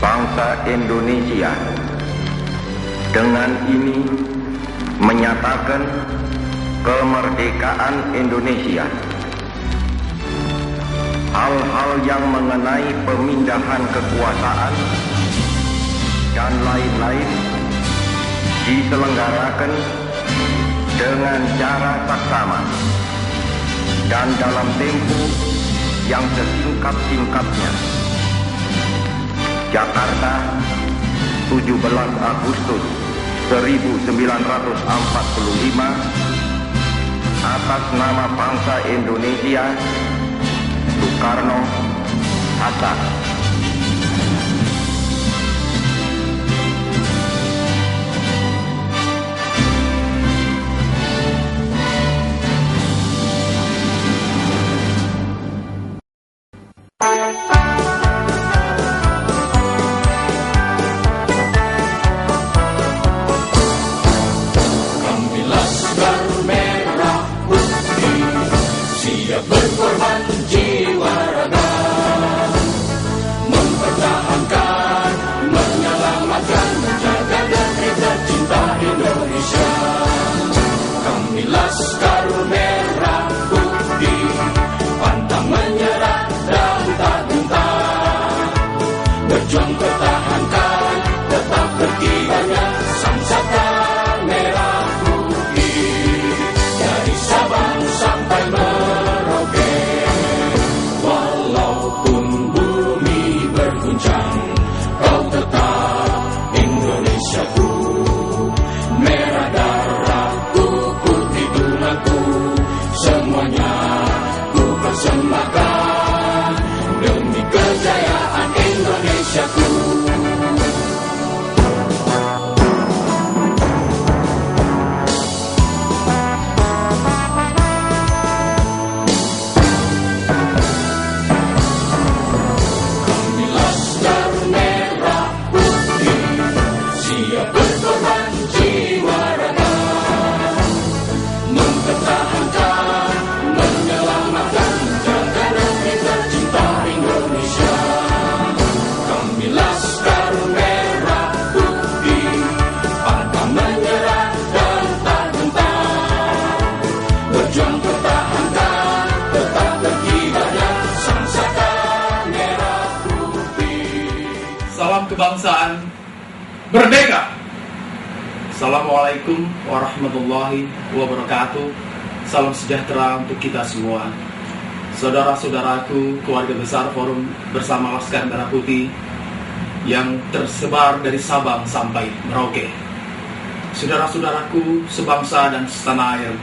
bangsa Indonesia dengan ini menyatakan kemerdekaan Indonesia. Hal-hal yang mengenai pemindahan kekuasaan dan lain-lain diselenggarakan dengan cara saksama dan dalam tempo yang sesingkat-singkatnya. Jakarta, 17 Agustus 1945, atas nama bangsa Indonesia, Soekarno-Hatta. Berkorban jiwa raga, mempertahankan, menyelamatkan, menjaga negeri tercinta Indonesia. Kami Laskar Merah Putih, pantang menyerah dan tak gentar, berjuang pertahankan, tetap berkibarnya sang saka merah putih, dari Sabang sampai Merauke. Walaupun bumi berguncang, kau tetap Indonesiaku. Merah darahku, putih tulangku, semuanya ku persembahkan demi kejayaan Indonesiaku. Salam kebangsaan, merdeka! Assalamualaikum warahmatullahi wabarakatuh. Salam sejahtera untuk kita semua. Saudara-saudaraku, keluarga besar Forum Bersama Laskar Merah Putih yang tersebar dari Sabang sampai Merauke. Saudara-saudaraku sebangsa dan setanah air,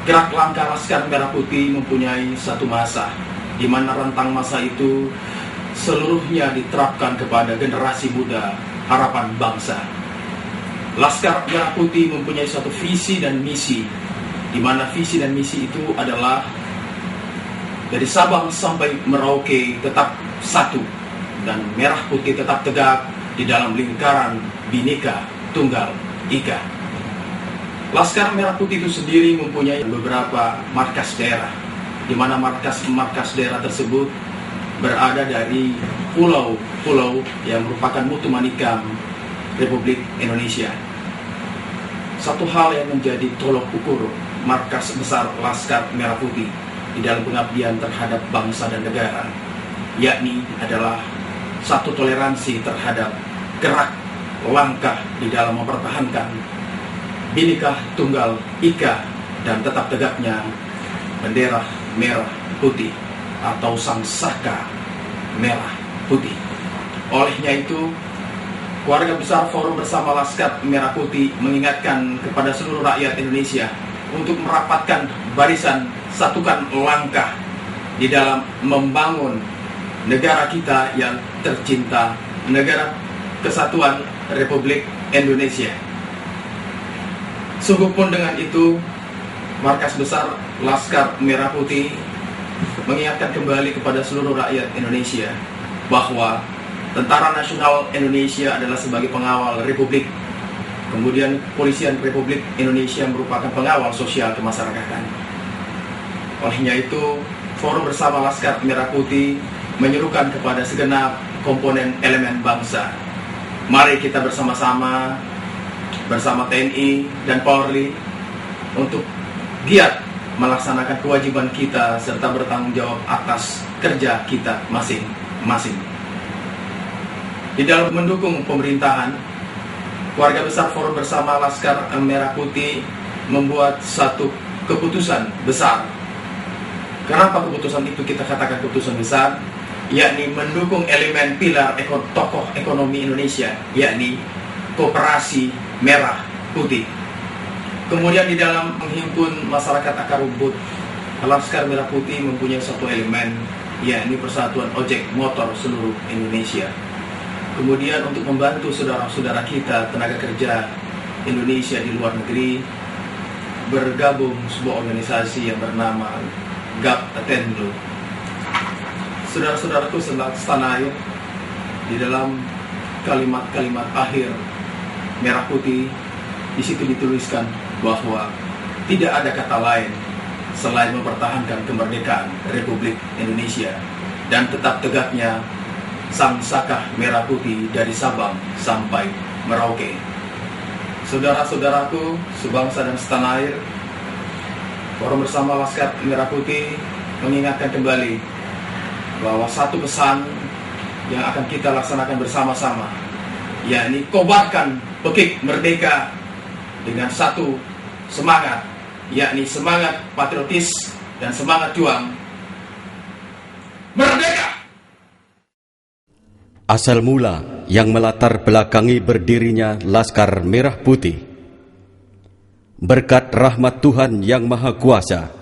gerak langkah Laskar Merah Putih mempunyai satu masa, di mana rentang masa itu seluruhnya diterapkan kepada generasi muda harapan bangsa. Laskar Merah Putih mempunyai suatu visi dan misi, di mana visi dan misi itu adalah dari Sabang sampai Merauke tetap satu, dan merah putih tetap tegak di dalam lingkaran Bhinneka Tunggal Ika. Laskar Merah Putih itu sendiri mempunyai beberapa markas daerah, di mana markas daerah tersebut berada dari pulau-pulau yang merupakan mutu manikam Republik Indonesia. Satu hal yang menjadi tolok ukur markas besar Laskar Merah Putih di dalam pengabdian terhadap bangsa dan negara, yakni adalah satu toleransi terhadap gerak langkah di dalam mempertahankan Bhinneka Tunggal Ika dan tetap tegaknya bendera merah putih atau sang saka merah putih. Olehnya itu, keluarga besar Forum Bersama Laskar Merah Putih mengingatkan kepada seluruh rakyat Indonesia untuk merapatkan barisan, satukan langkah di dalam membangun negara kita yang tercinta, negara kesatuan Republik Indonesia. Sungguh pun dengan itu, markas besar Laskar Merah Putih mengingatkan kembali kepada seluruh rakyat Indonesia bahwa Tentara Nasional Indonesia adalah sebagai pengawal Republik, kemudian Kepolisian Republik Indonesia merupakan pengawal sosial kemasyarakatan. Olehnya itu, Forum Bersama Laskar Merah Putih menyerukan kepada segenap komponen elemen bangsa. Mari kita bersama-sama bersama TNI dan Polri untuk giat melaksanakan kewajiban kita serta bertanggung jawab atas kerja kita masing-masing. Di dalam mendukung pemerintahan, Keluarga Besar Forum Bersama Laskar Merah Putih membuat satu keputusan besar. Kenapa keputusan itu kita katakan keputusan besar? Yakni mendukung elemen pilar tokoh ekonomi Indonesia, yakni Koperasi Merah Putih. Kemudian di dalam menghimpun masyarakat akar rumput, Laskar Merah Putih mempunyai satu elemen, yakni Persatuan Ojek Motor seluruh Indonesia. Kemudian untuk membantu saudara-saudara kita tenaga kerja Indonesia di luar negeri, bergabung sebuah organisasi yang bernama GAP Atendlo. Saudara-saudaraku setanah air, di dalam kalimat-kalimat akhir Merah Putih, di situ dituliskan bahwa tidak ada kata lain selain mempertahankan kemerdekaan Republik Indonesia dan tetap tegaknya sang saka merah putih dari Sabang sampai Merauke. Saudara-saudaraku sebangsa dan setanah air, Forum Bersama Laskar Merah Putih mengingatkan kembali bahwa satu pesan yang akan kita laksanakan bersama-sama, yakni kobarkan pekik merdeka dengan satu semangat, yakni semangat patriotis dan semangat juang merdeka. Asal mula yang melatar belakangi berdirinya Laskar Merah Putih. Berkat rahmat Tuhan Yang Maha Kuasa,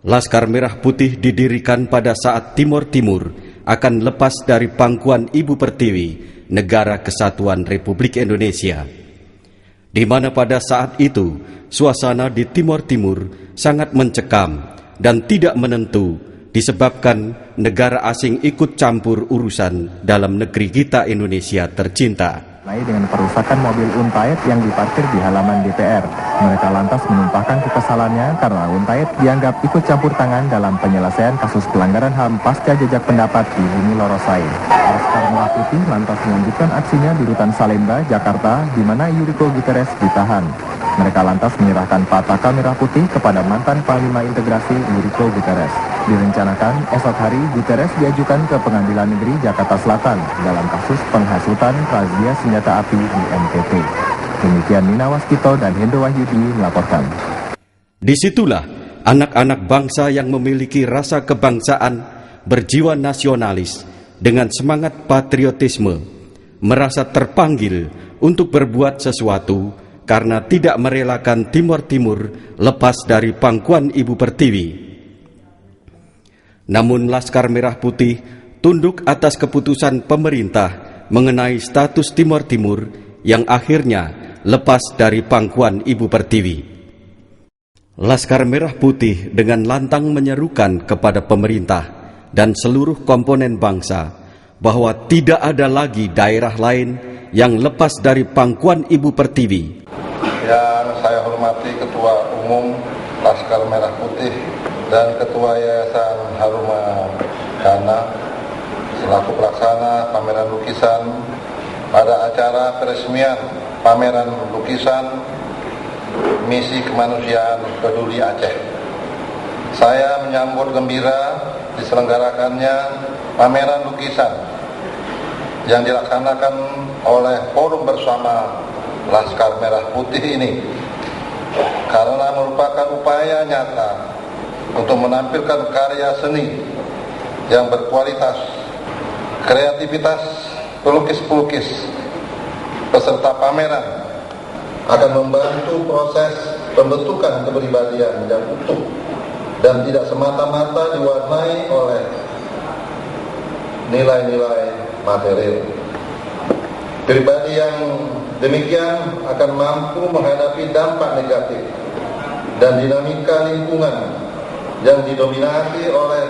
Laskar Merah Putih didirikan pada saat Timor Timur akan lepas dari pangkuan Ibu Pertiwi, Negara Kesatuan Republik Indonesia, di mana pada saat itu suasana di Timor Timur sangat mencekam dan tidak menentu disebabkan negara asing ikut campur urusan dalam negeri kita Indonesia tercinta. Dengan perusakan mobil Untaid yang diparkir di halaman DPR. Mereka lantas menumpahkan kekesalannya karena Untaid dianggap ikut campur tangan dalam penyelesaian kasus pelanggaran HAM pasca jejak pendapat di Bumi Lorosai. Laskar Merah Putih lantas melanjutkan aksinya di Rutan Salemba, Jakarta, di mana Yuriko Guterres ditahan. Mereka lantas menyerahkan pataka Merah Putih kepada mantan Panglima Integrasi Yuriko Guterres. Direncanakan esok hari Guterres diajukan ke Pengadilan Negeri Jakarta Selatan dalam kasus penghasutan razia senjata api di NTT. Demikian Nina Waskito dan Hendro Wahyudi melaporkan. Disitulah anak-anak bangsa yang memiliki rasa kebangsaan, berjiwa nasionalis, dengan semangat patriotisme, merasa terpanggil untuk berbuat sesuatu karena tidak merelakan Timor Timur lepas dari pangkuan Ibu Pertiwi. Namun Laskar Merah Putih tunduk atas keputusan pemerintah mengenai status Timor Timur yang akhirnya lepas dari pangkuan Ibu Pertiwi. Laskar Merah Putih dengan lantang menyerukan kepada pemerintah dan seluruh komponen bangsa bahwa tidak ada lagi daerah lain yang lepas dari pangkuan Ibu Pertiwi. Yang saya hormati Ketua Umum Laskar Merah Putih dan Ketua Yayasan Haruma Dana selaku pelaksana pameran lukisan pada acara peresmian pameran lukisan Misi Kemanusiaan Peduli Aceh. Saya menyambut gembira diselenggarakannya pameran lukisan yang dilaksanakan oleh Forum Bersama Laskar Merah Putih ini karena merupakan upaya nyata untuk menampilkan karya seni yang berkualitas, kreativitas pelukis-pelukis peserta pameran akan membantu proses pembentukan kepribadian yang utuh dan tidak semata-mata diwarnai oleh nilai-nilai material. Pribadi yang demikian akan mampu menghadapi dampak negatif dan dinamika lingkungan yang didominasi oleh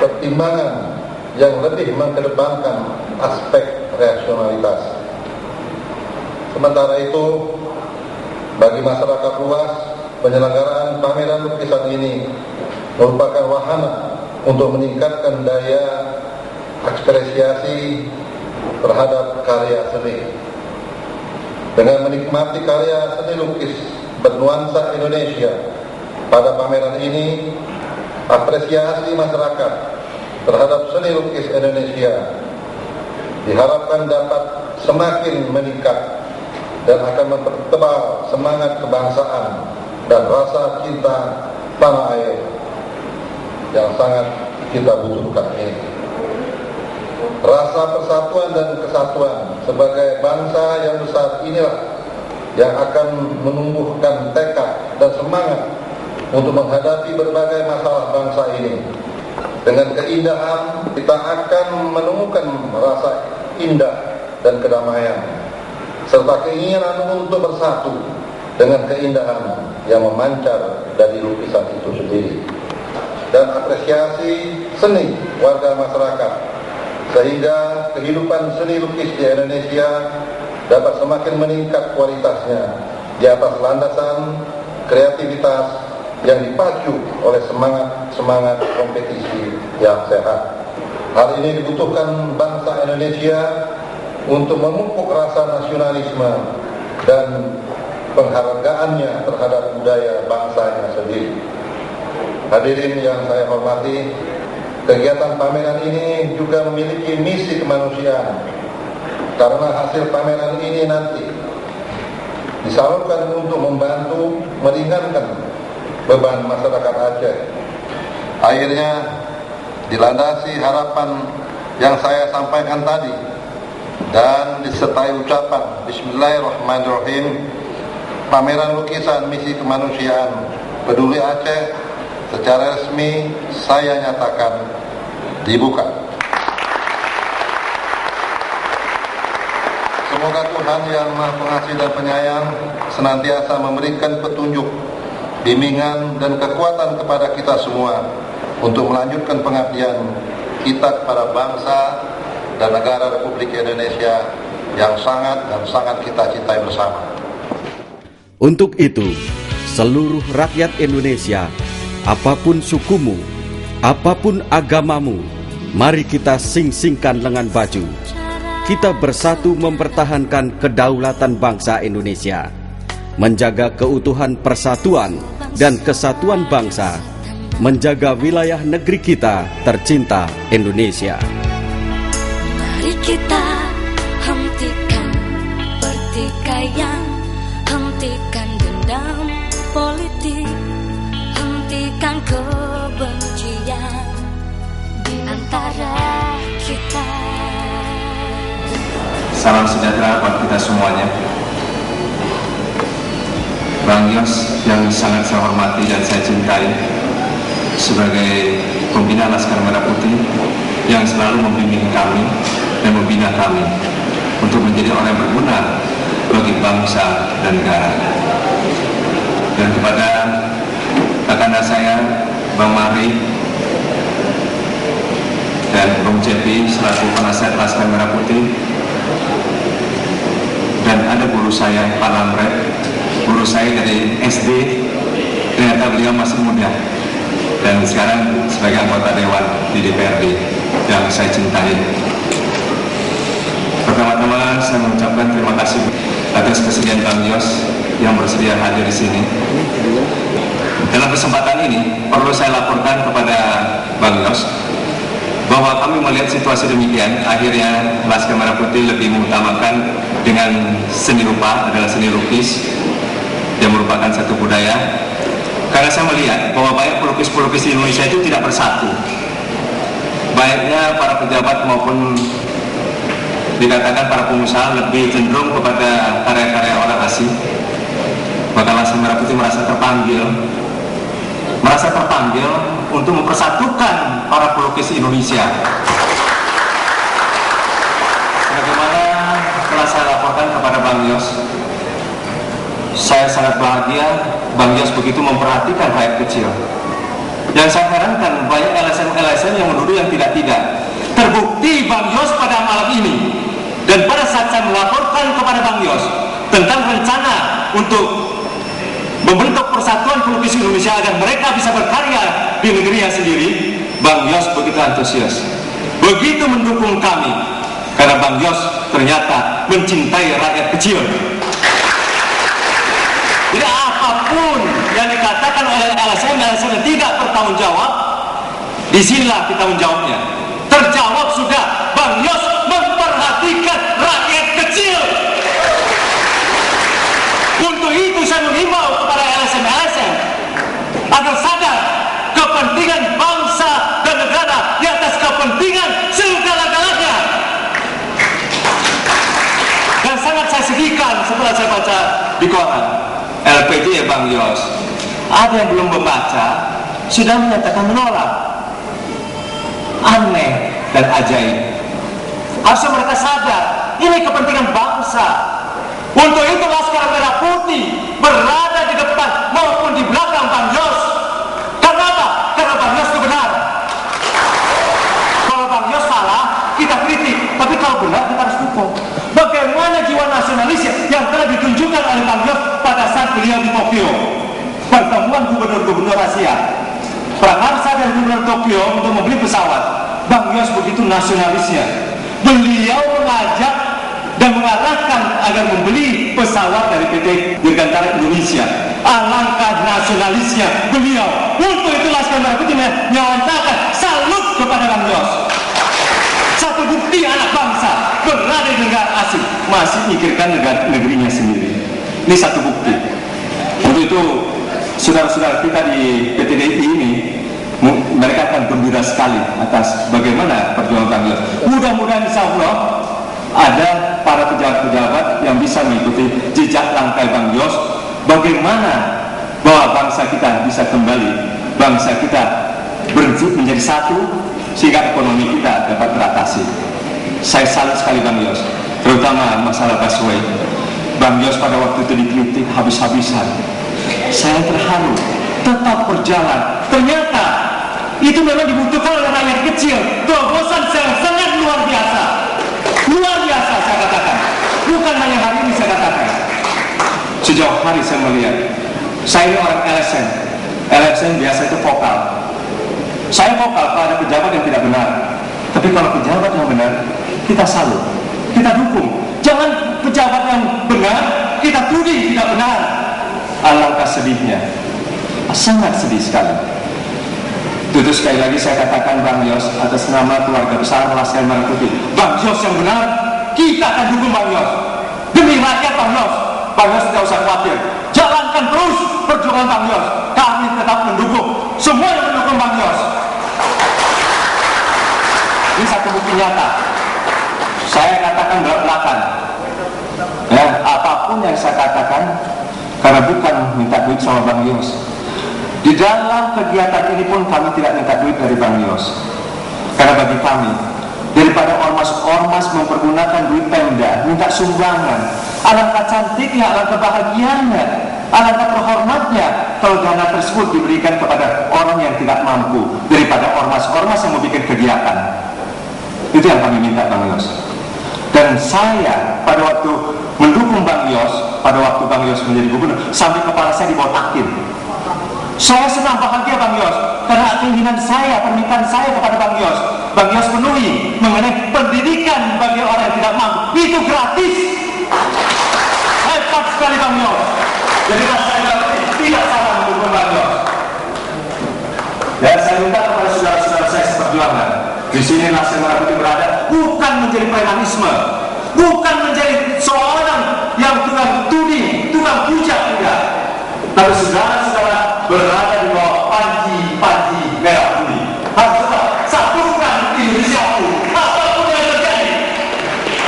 pertimbangan yang lebih mengedepankan aspek rasionalitas. Sementara itu, bagi masyarakat luas, penyelenggaraan pameran lukisan ini merupakan wahana untuk meningkatkan daya apresiasi terhadap karya seni. Dengan menikmati karya seni lukis bernuansa Indonesia pada pameran ini, apresiasi masyarakat terhadap seni lukis Indonesia diharapkan dapat semakin meningkat dan akan mempertebal semangat kebangsaan dan rasa cinta tanah air yang sangat kita butuhkan ini. Rasa persatuan dan kesatuan sebagai bangsa yang besar inilah yang akan menumbuhkan tekad dan semangat untuk menghadapi berbagai masalah bangsa ini. Dengan keindahan kita akan menemukan rasa indah dan kedamaian, serta keinginan untuk bersatu dengan keindahan yang memancar dari lukisan itu sendiri. Dan apresiasi seni warga masyarakat, sehingga kehidupan seni lukis di Indonesia dapat semakin meningkat kualitasnya di atas landasan kreativitas yang dipacu oleh semangat kompetisi yang sehat. Hal ini dibutuhkan bangsa Indonesia untuk memupuk rasa nasionalisme dan penghargaannya terhadap budaya bangsanya sendiri. Hadirin yang saya hormati, kegiatan pameran ini juga memiliki misi kemanusiaan, karena hasil pameran ini nanti disalurkan untuk membantu meringankan beban masyarakat Aceh. Akhirnya dilandasi harapan yang saya sampaikan tadi dan disertai ucapan Bismillahirrahmanirrahim, pameran lukisan misi kemanusiaan Peduli Aceh secara resmi saya nyatakan dibuka. Semoga Tuhan yang Maha Pengasih dan Penyayang senantiasa memberikan petunjuk, bimbingan dan kekuatan kepada kita semua untuk melanjutkan pengabdian kita kepada bangsa dan negara Republik Indonesia yang sangat kita cintai bersama. Untuk itu, seluruh rakyat Indonesia, apapun sukumu, apapun agamamu, mari kita sing-singkan lengan baju. Kita bersatu mempertahankan kedaulatan bangsa Indonesia, menjaga keutuhan persatuan dan kesatuan bangsa, menjaga wilayah negeri kita tercinta Indonesia. Mari kita hentikan pertikaian, hentikan dendam politik, hentikan kebencian di antara kita. Salam sejahtera buat kita semuanya. Bang Yos yang sangat saya hormati dan saya cintai sebagai pembina Laskar Merah Putih yang selalu membimbing kami dan membina kami untuk menjadi orang yang berguna bagi bangsa dan negara. Dan kepada kakanda saya Bang Mari dan Bung Cepi selaku penasihat Laskar Merah Putih, dan ada guru saya Pak Lamret, guru saya dari SD, ternyata beliau masih muda dan sekarang sebagai anggota Dewan di DPRD yang saya cintai. Pertama-tama saya mengucapkan terima kasih atas kesediaan Bang Yos yang bersedia hadir di sini. Dalam kesempatan ini perlu saya laporkan kepada Bang Yos bahwa kami melihat situasi demikian, akhirnya Laskar Merah Putih lebih mengutamakan dengan seni rupa adalah seni lukis yang merupakan satu budaya. Karena saya melihat bahwa banyak pelukis-pelukis di Indonesia itu tidak bersatu, baiknya para pejabat maupun dikatakan para pengusaha lebih cenderung kepada karya-karya orang asing. Maka Laskar Merah Putih merasa terpanggil untuk mempersatukan para pelukis Indonesia. Bagaimana telah saya laporkan kepada Bang Yos, saya sangat bahagia Bang Yos begitu memperhatikan rakyat kecil. Yang saya herankan banyak LSM yang menuduh yang tidak-tidak. Terbukti Bang Yos pada malam ini dan pada saat saya melaporkan kepada Bang Yos tentang rencana untuk membentuk persatuan pelukis Indonesia agar mereka bisa berkarya di negerinya sendiri, Bang Yos begitu antusias. begitu mendukung kami, karena Bang Yos ternyata mencintai rakyat kecil. Jadi apapun yang dikatakan oleh LSM tidak bertanggung jawab, disinilah kita menjawabnya. Terjawab sudah, Bang Yos memperhatikan rakyat kecil. Untuk itu saya mengimbau kepada LSM agar sadar kepentingan bangsa dan negara di atas kepentingan segala-galanya. Dan sangat saya sedihkan setelah saya baca di koran LPJ ya Bang Yos, ada yang belum membaca sudah menyatakan menolak. Aneh dan ajaib. Harusnya mereka sadar ini kepentingan bangsa. Untuk itu Laskar Merah Putih berada di depan maupun di belakang Bang Yos. Karena apa? Karena Bang Yos itu benar. Kalau Bang Yos salah, kita kritik. Tapi kalau benar, kita harus dukung. Bagaimana jiwa nasionalisnya yang telah ditunjukkan oleh Bang Yos pada saat beliau di Tokyo, pertemuan gubernur-gubernur Asia, prakarsa dari gubernur Tokyo untuk membeli pesawat. Bang Yos begitu nasionalisnya. Beliau mengajak dan mengarahkan agar membeli pesawat dari PT Dirgantara Indonesia. Alangkah nasionalisnya beliau. Untuk itu Laskar Merah Putih menyatakan salut kepada Bang Yos. Satu bukti anak bangsa berada di negara asing masih mikirkan negerinya sendiri. Ini satu bukti. Untuk itu saudara-saudara kita di PTDI ini, mereka akan gembira sekali atas bagaimana perjuangan Bang Yos. Mudah-mudahan insya Allah ada para pejabat-pejabat yang bisa mengikuti jejak langkah Bang Yos, bagaimana bahwa bangsa kita bisa kembali, bangsa kita menjadi satu sehingga ekonomi kita dapat teratasi. Saya salut sekali Bang Yos, terutama masalah busway. Bang Yos pada waktu itu dikritik habis-habisan. Saya terharu, tetap berjalan. Ternyata itu memang dibutuhkan oleh rakyat kecil. Terobosan yang sangat luar biasa. Luar biasa saya katakan. Bukan hanya hari ini saya katakan. Sejauh hari saya melihat, saya ini orang LSM. LSM biasa itu vokal. Saya vokal kalau ada pejabat yang tidak benar. Tapi kalau pejabat yang benar, kita salut, kita dukung. Jangan pejabat yang benar kita tuding tidak benar. Alangkah sedihnya, sangat sedih sekali. Itu sekali lagi saya katakan Bang Yos atas nama keluarga besar Laskar Merah Putih. Bang Yos yang benar, kita akan dukung Bang Yos. Demi rakyat Bang Yos. Bang Yos tidak usah khawatir. Jalankan terus perjuangan Bang Yos. Kami tetap mendukung. Semua yang mendukung Bang Yos. Ini satu bukti nyata. Saya katakan belak-belakan. Ya, apapun yang saya katakan, karena bukan minta duit sama Bang Yos. Di dalam kegiatan ini pun kami tidak minta duit dari Bang Yos. Karena bagi kami, daripada ormas-ormas mempergunakan duit Pemda, minta sumbangan, alangkah cantiknya, alangkah bahagianya, alangkah terhormatnya kalau dana tersebut diberikan kepada orang yang tidak mampu, daripada ormas-ormas yang mau bikin kegiatan. Itu yang kami minta Bang Yos. Dan saya pada waktu mendukung Bang Yos, pada waktu Bang Yos menjadi gubernur, sampai kepala saya dibotakin. Saya senang bahagia Bang Yos, karena keinginan saya, permintaan saya kepada Bang Yos penuhi mengenai pendidikan bagi orang yang tidak mampu. Itu gratis. Hebat sekali Bang Yos. Jadi saya tidak salah mendukung Bang Yos. Dan saya minta kepada saudara-saudara saya seperjuangan. Di sini Laskar Merah Putih berada bukan menjadi premanisme, bukan menjadi seorang yang tukang tuding, tukang puja, tidak. Tapi saudara-saudara berada di bawah panji Merah Putih. Harus tetap satukan Indonesiaku, apapun yang terjadi.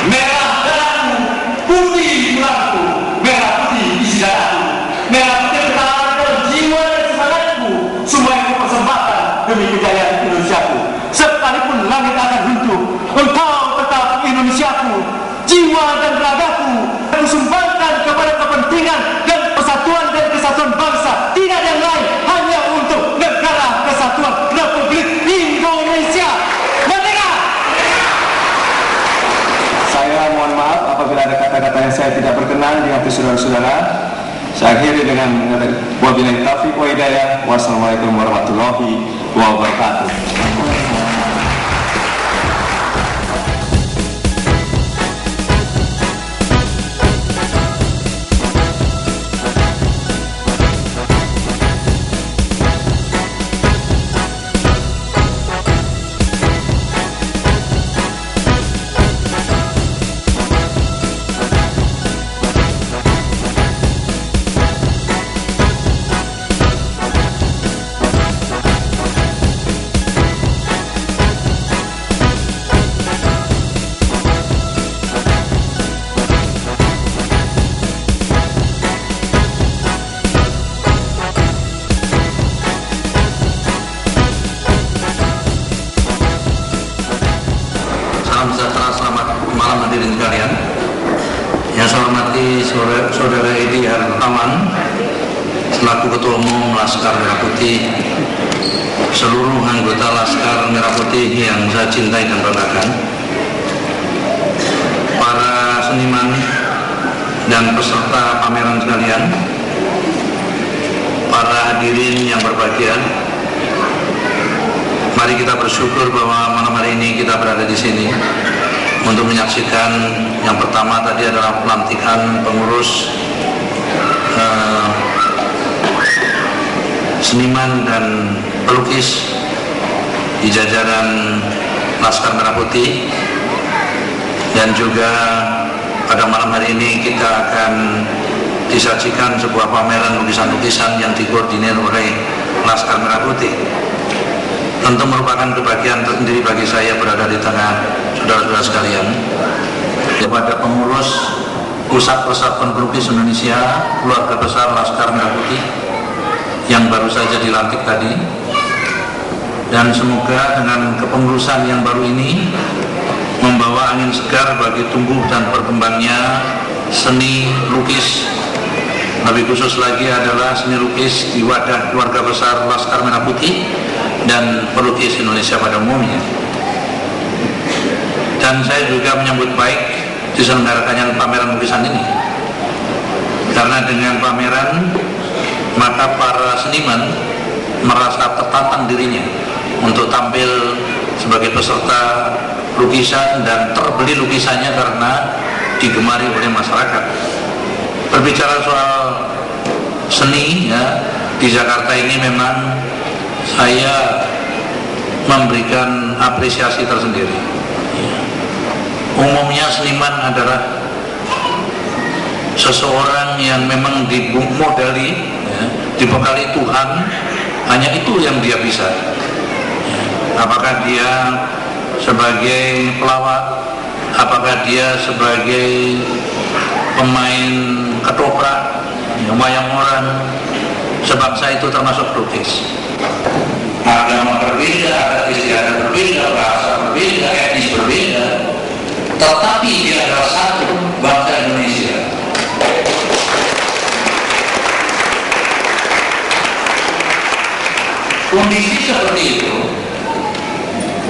Merah darahku, putih tulangku, merah putih isi darahku, merah putih bertahan dalam jiwa dan semangatku. Semua yang kupersembahkan demi kejayaan Indonesiaku. Sekalipun langit akan runtuh, engkau tetap Indonesiaku. Jiwa dan ragaku aku sumbangkan kepada kepentingan dan persatuan dan kesatuan bangsa. Tidak yang lain, hanya untuk negara kesatuan Republik Indonesia. Merdeka! Saya mohon maaf apabila ada kata-kata yang saya tidak berkenan di hati saudara-saudara. Saya akhiri dengan wabillahi taufiq wa hidayah. Wassalamualaikum warahmatullahi wabarakatuh. sekalian, yang saya hormati Saudara Edi Hartawan selaku Ketua Umum Laskar Merah Putih, seluruh anggota Laskar Merah Putih yang saya cintai dan banggakan, para seniman dan peserta pameran sekalian, para hadirin yang berbahagia. Mari kita bersyukur bahwa malam hari ini kita berada di sini untuk menyaksikan yang pertama tadi adalah pelantikan pengurus seniman dan pelukis di jajaran Laskar Merah Putih, dan juga pada malam hari ini kita akan disajikan sebuah pameran lukisan-lukisan yang dikoordinir oleh Laskar Merah Putih. Tentu merupakan kebahagiaan tersendiri bagi saya berada di tengah saudara-saudara sekalian. Kepada pengurus Pusat Persatuan Pelukis Indonesia, keluarga besar Laskar Merah Putih yang baru saja dilantik tadi, dan semoga dengan kepengurusan yang baru ini membawa angin segar bagi tumbuh dan berkembangnya seni lukis, lebih khusus lagi adalah seni lukis di wadah keluarga besar Laskar Merah Putih dan pelukis Indonesia pada umumnya. Dan saya juga menyambut baik diselenggarakannya pameran lukisan ini, karena dengan pameran maka para seniman merasa tertantang dirinya untuk tampil sebagai peserta lukisan dan terbeli lukisannya karena digemari oleh masyarakat. Berbicara soal seni ya, di Jakarta ini memang saya memberikan apresiasi tersendiri. Umumnya seniman adalah seseorang yang memang dimodali, ya, dibekali Tuhan, hanya itu yang dia bisa. Apakah dia sebagai pelawak, apakah dia sebagai pemain ketoprak, wayang orang, sebangsa itu termasuk pelukis. Agama berbeda, adat istiadat berbeda, bahasa berbeda, etnis berbeda, tetapi dia adalah satu, bangsa Indonesia. Kondisi seperti itu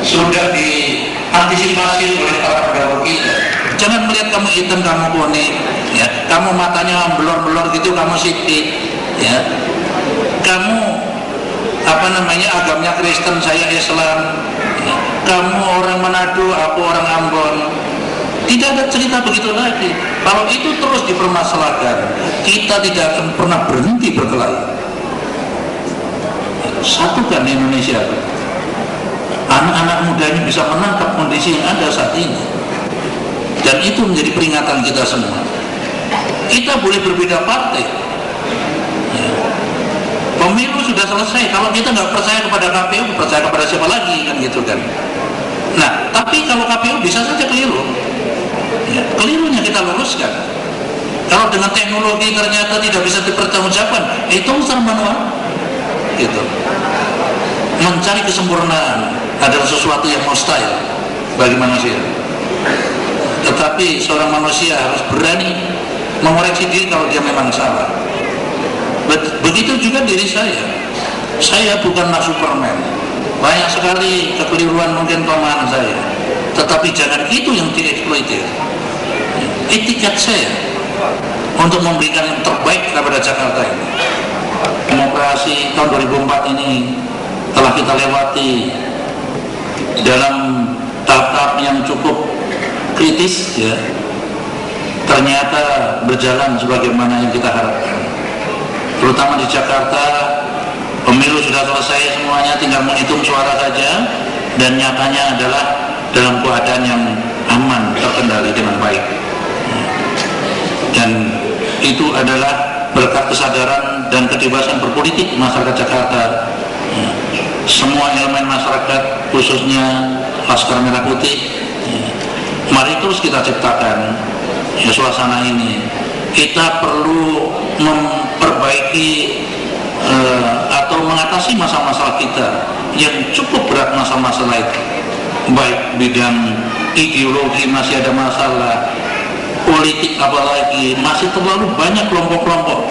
sudah diantisipasi oleh para pendahulu kita. Jangan melihat kamu hitam, kamu kuning, ya, kamu matanya belor-belor gitu, kamu sipit, ya, kamu agamanya Kristen, saya Islam, ya, kamu orang Manado, aku orang Ambon. Tidak ada cerita begitu lagi. Kalau itu terus dipermasalahkan, kita tidak akan pernah berhenti berkelahi. Satukan Indonesia, anak-anak muda ini bisa menangkap kondisi yang ada saat ini, dan itu menjadi peringatan kita semua. Kita boleh berbeda partai, ya. Pemilu sudah selesai, kalau kita nggak percaya kepada KPU, percaya kepada siapa lagi, kan gitu kan. Nah, tapi kalau KPU bisa saja keliru, ya, kelirunya kita luruskan. Kalau dengan teknologi ternyata tidak bisa dipertanggungjawabkan, itu urusan manual, gitu. Mencari kesempurnaan adalah sesuatu yang mustahil bagi manusia, tetapi seorang manusia harus berani mengoreksi diri kalau dia memang salah. Begitu juga diri saya bukanlah Superman, banyak sekali kekeliruan mungkin kelemahan saya, tetapi jangan itu yang dieksploitir. Etikat saya untuk memberikan yang terbaik kepada Jakarta ini. Demokrasi tahun 2004 ini telah kita lewati dalam tahap yang cukup kritis, ya, ternyata berjalan sebagaimana yang kita harapkan. Terutama di Jakarta, pemilu sudah selesai semuanya, tinggal menghitung suara saja, dan nyatanya adalah dalam keadaan yang aman, terkendali dengan baik. Dan itu adalah berkat kesadaran dan kebebasan berpolitik masyarakat Jakarta. Semua elemen masyarakat, khususnya Laskar Merah Putih, mari terus kita ciptakan, ya, suasana ini. Kita perlu memperbaiki atau mengatasi masalah-masalah kita yang cukup berat, masalah-masalah itu, baik bidang ideologi masih ada masalah, politik apalagi, masih terlalu banyak kelompok-kelompok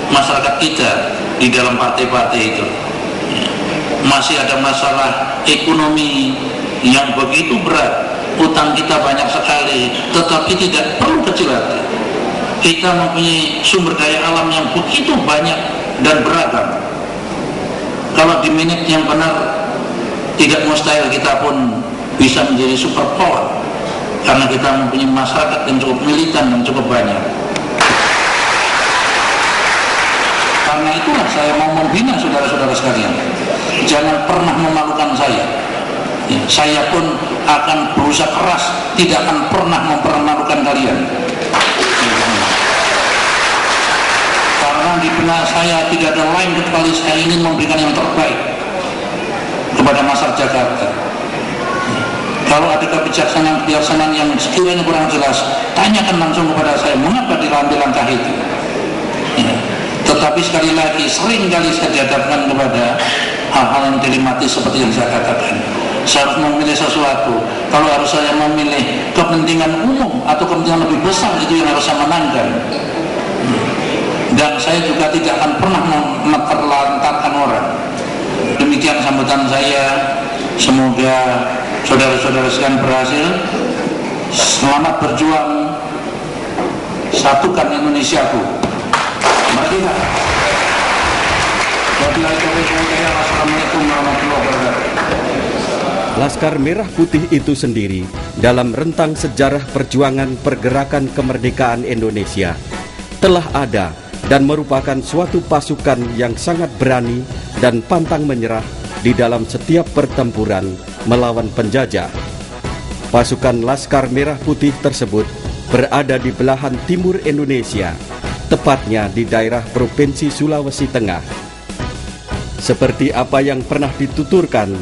masyarakat kita di dalam partai-partai itu. Masih ada masalah ekonomi yang begitu berat, utang kita banyak sekali, tetapi tidak perlu kecil hati. Kita mempunyai sumber daya alam yang begitu banyak dan beragam. Kalau di menit yang benar, tidak mustahil kita pun bisa menjadi superpower, karena kita mempunyai masyarakat yang cukup militan dan cukup banyak. Karena itulah saya mau membina saudara-saudara sekalian. Jangan pernah memalukan saya. Saya pun akan berusaha keras, tidak akan pernah mempermalukan kalian. Karena di benak saya tidak ada lain kecuali saya ingin memberikan yang terbaik kepada masyarakat Jakarta. Kalau ada kebijaksanaan yang sekiranya kurang jelas, tanyakan langsung kepada saya mengapa diambil langkah itu. Tetapi sekali lagi, sering kali saya dihadapkan kepada hal-hal yang dilematis seperti yang saya katakan. Saya harus memilih sesuatu. Kalau harus saya memilih kepentingan umum atau kepentingan lebih besar, itu yang harus saya menangkan. Dan saya juga tidak akan pernah menelantarkan orang. Demikian sambutan saya. Semoga saudara-saudara sekalian berhasil. Selamat berjuang, satukan Indonesiaku. Merdeka. Wassalamualaikum warahmatullahi wabarakatuh. Laskar Merah Putih itu sendiri dalam rentang sejarah perjuangan pergerakan kemerdekaan Indonesia telah ada dan merupakan suatu pasukan yang sangat berani dan pantang menyerah di dalam setiap pertempuran melawan penjajah. Pasukan Laskar Merah Putih tersebut berada di belahan timur Indonesia, tepatnya di daerah Provinsi Sulawesi Tengah. Seperti apa yang pernah dituturkan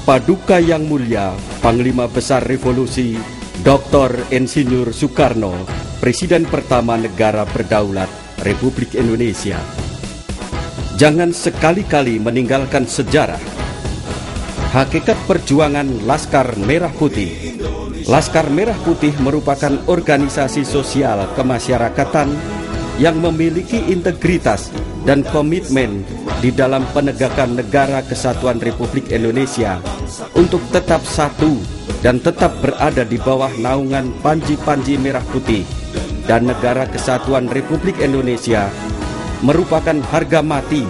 Paduka Yang Mulia Panglima Besar Revolusi Dr. Insinyur Soekarno, Presiden pertama negara berdaulat Republik Indonesia. Jangan sekali-kali meninggalkan sejarah. Hakikat perjuangan Laskar Merah Putih. Laskar Merah Putih merupakan organisasi sosial kemasyarakatan yang memiliki integritas dan komitmen di dalam penegakan negara kesatuan Republik Indonesia untuk tetap satu dan tetap berada di bawah naungan Panji-Panji Merah Putih, dan negara kesatuan Republik Indonesia merupakan harga mati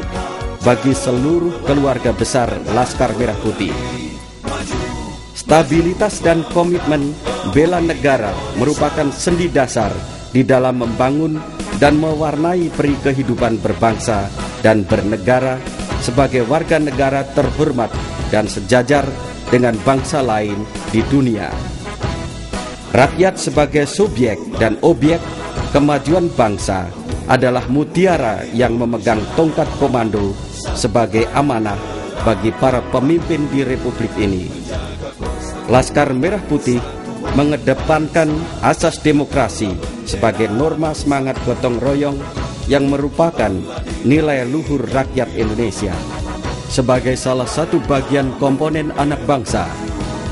bagi seluruh keluarga besar Laskar Merah Putih. Stabilitas dan komitmen bela negara merupakan sendi dasar di dalam membangun dan mewarnai peri kehidupan berbangsa dan bernegara sebagai warga negara terhormat dan sejajar dengan bangsa lain di dunia. Rakyat sebagai subjek dan objek kemajuan bangsa adalah mutiara yang memegang tongkat komando sebagai amanah bagi para pemimpin di Republik ini. Laskar Merah Putih mengedepankan asas demokrasi sebagai norma semangat gotong royong yang merupakan nilai luhur rakyat Indonesia. Sebagai salah satu bagian komponen anak bangsa,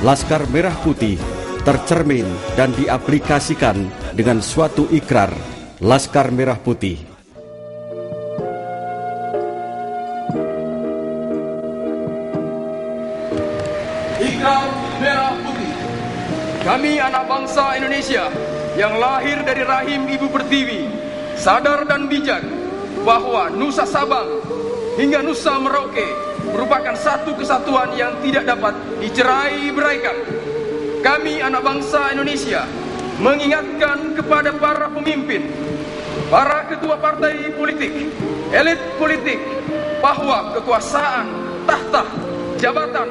Laskar Merah Putih tercermin dan diaplikasikan dengan suatu ikrar Laskar Merah Putih. Ikrar Merah Putih. Kami anak bangsa Indonesia yang lahir dari rahim Ibu Pertiwi, sadar dan bijak bahwa Nusa Sabang hingga Nusa Merauke merupakan satu kesatuan yang tidak dapat dicerai-beraikan. Kami anak bangsa Indonesia mengingatkan kepada para pemimpin, para ketua partai politik, elit politik, bahwa kekuasaan, tahta, jabatan,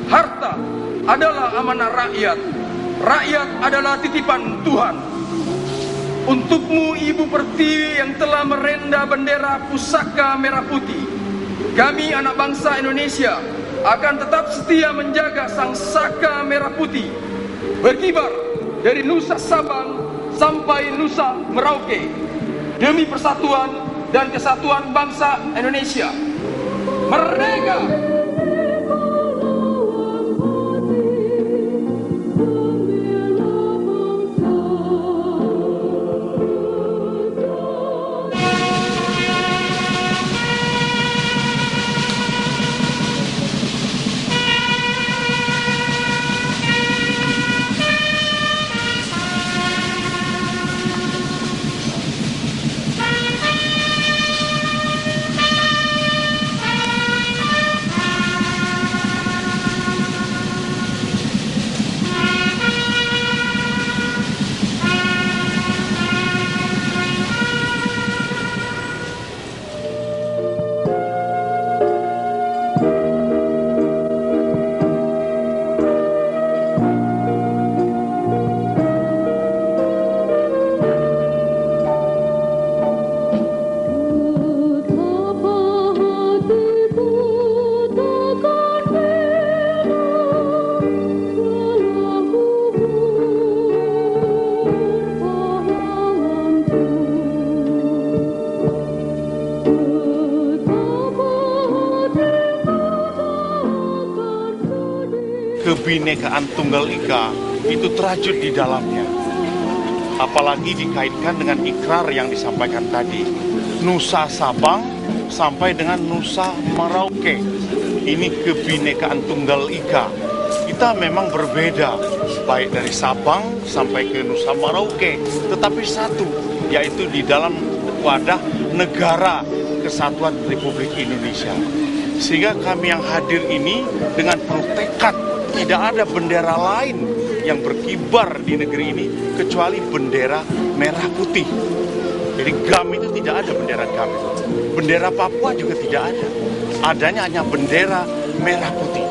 harta adalah amanah rakyat. Rakyat adalah titipan Tuhan. Untukmu Ibu Pertiwi yang telah merenda bendera pusaka merah putih, kami anak bangsa Indonesia akan tetap setia menjaga sang saka merah putih, berkibar dari Nusa Sabang sampai Nusa Merauke, demi persatuan dan kesatuan bangsa Indonesia. Merdeka! kebinekaan Tunggal Ika itu terajut di dalamnya. Apalagi dikaitkan dengan ikrar yang disampaikan tadi. Nusa Sabang sampai dengan Nusa Merauke. Ini kebinekaan Tunggal Ika. Kita memang berbeda, baik dari Sabang sampai ke Nusa Merauke, tetapi satu, yaitu di dalam wadah negara kesatuan Republik Indonesia. Sehingga kami yang hadir ini dengan penuh tekad, tidak ada bendera lain yang berkibar di negeri ini kecuali bendera merah putih. Jadi GAM itu tidak ada bendera GAM. Bendera Papua juga tidak ada. Adanya hanya bendera merah putih.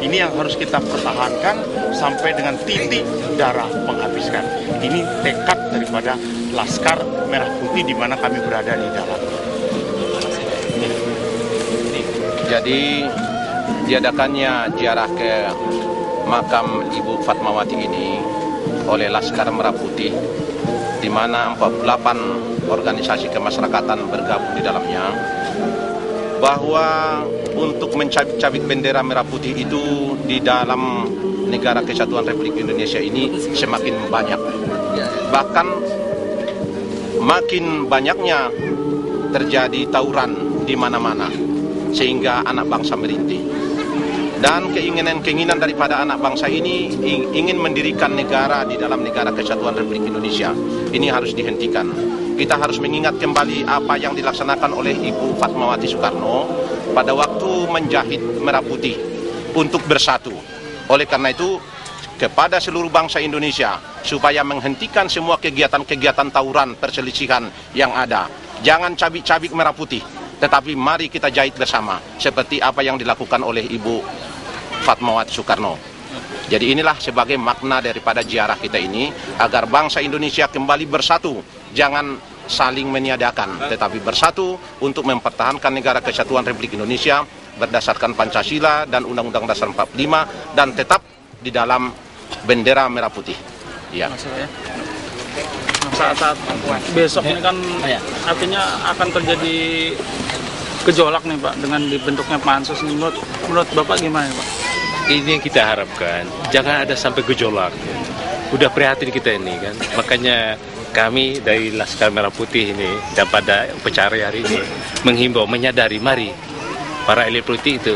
Ini yang harus kita pertahankan sampai dengan titik darah menghabiskan. Ini tekad daripada Laskar Merah Putih di mana kami berada di dalam. Jadi diadakannya ziarah ke makam Ibu Fatmawati ini oleh Laskar Merah Putih, di mana 48 organisasi kemasyarakatan bergabung di dalamnya, bahwa untuk mencabik-cabik bendera merah putih itu di dalam negara kesatuan Republik Indonesia ini semakin banyak. Bahkan makin banyaknya terjadi tawuran di mana-mana, sehingga anak bangsa merintih. Dan keinginan daripada anak bangsa ini ingin mendirikan negara di dalam negara kesatuan Republik Indonesia. Ini harus dihentikan. Kita harus mengingat kembali apa yang dilaksanakan oleh Ibu Fatmawati Soekarno pada waktu menjahit merah putih untuk bersatu. Oleh karena itu, kepada seluruh bangsa Indonesia, supaya menghentikan semua kegiatan-kegiatan tawuran, perselisihan yang ada. Jangan cabik-cabik merah putih, tetapi mari kita jahit bersama, seperti apa yang dilakukan oleh Ibu Fatmawati Soekarno. Jadi inilah sebagai makna daripada ziarah kita ini, agar bangsa Indonesia kembali bersatu, jangan saling meniadakan, tetapi bersatu untuk mempertahankan negara kesatuan Republik Indonesia berdasarkan Pancasila dan Undang-Undang Dasar 45 dan tetap di dalam bendera merah putih. Ya. Saat besok ini kan artinya akan terjadi gejolak nih Pak dengan dibentuknya pansus ini. Menurut Bapak gimana Pak? Ini yang kita harapkan, jangan ada sampai gejolak. Udah prihatin kita ini kan, makanya kami dari Laskar Merah Putih ini dan pada upacara hari ini menghimbau, menyadari, mari para elit politik itu,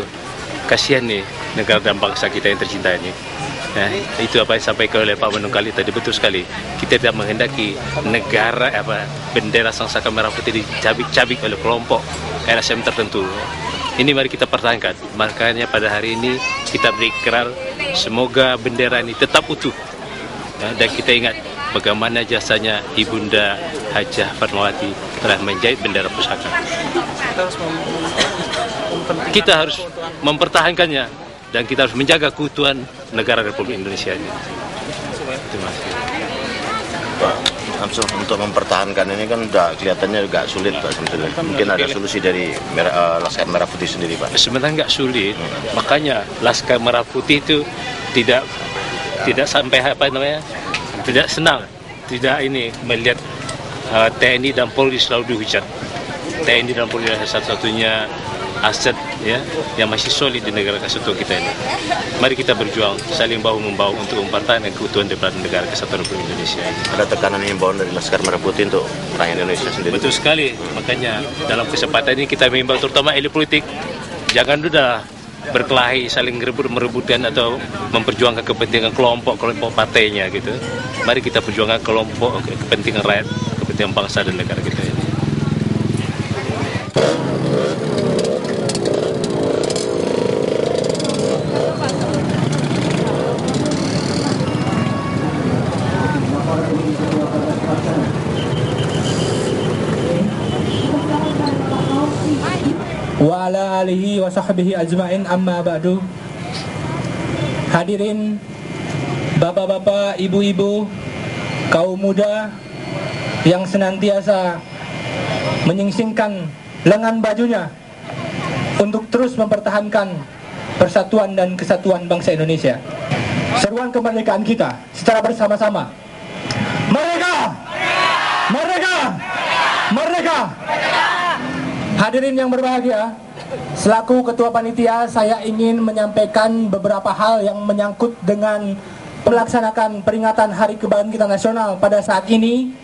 kasihan nih negara dan bangsa kita yang tercinta ini. Nah, itu apa yang disampaikan oleh Pak Manungkali tadi betul sekali. Kita tidak menghendaki negara bendera Sangsaka Merah Putih dicabik-cabik oleh kelompok LSM tertentu. Ini mari kita pertahankan. Makanya pada hari ini kita berikrar semoga bendera ini tetap utuh. Dan kita ingat bagaimana jasanya Ibunda Hajah Fatmawati telah menjahit bendera pusaka. Kita harus mempertahankannya dan kita harus menjaga keutuhan negara Republik Indonesia ini. Terima kasih. Pak, langsung untuk mempertahankan ini kan udah kelihatannya agak sulit Pak sebetulnya. Mungkin ada solusi dari Laskar Merah Putih sendiri Pak. Sebenarnya nggak sulit, makanya Laskar Merah Putih itu tidak sampai tidak senang, tidak ini melihat TNI dan Polri selalu dihujat. TNI dan Polri adalah satu-satunya aset ya yang masih solid di negara kesatuan kita ini. Mari kita berjuang saling bahu membahu untuk mempertahankan keutuhan daripada negara kesatuan Republik Indonesia ini. Ada tekanan himbauan dari Laskar Merah Putih untuk rakyat Indonesia sendiri. Betul sekali, makanya dalam kesempatan ini kita mengimbau terutama elit politik, jangan sudah berkelahi, saling merebutkan atau memperjuangkan kepentingan kelompok partainya gitu. Mari kita perjuangkan kepentingan rakyat, kepentingan bangsa dan negara kita ini. Wa ala alihi wa sahbihi ajma'in amma ba'du. Hadirin bapak-bapak, ibu-ibu, kaum muda yang senantiasa menyingsingkan lengan bajunya untuk terus mempertahankan persatuan dan kesatuan bangsa Indonesia. Seruan kemerdekaan kita secara bersama-sama. Merdeka! Merdeka! Merdeka! Hadirin yang berbahagia, selaku Ketua Panitia, saya ingin menyampaikan beberapa hal yang menyangkut dengan melaksanakan peringatan Hari Kebangkitan Nasional pada saat ini.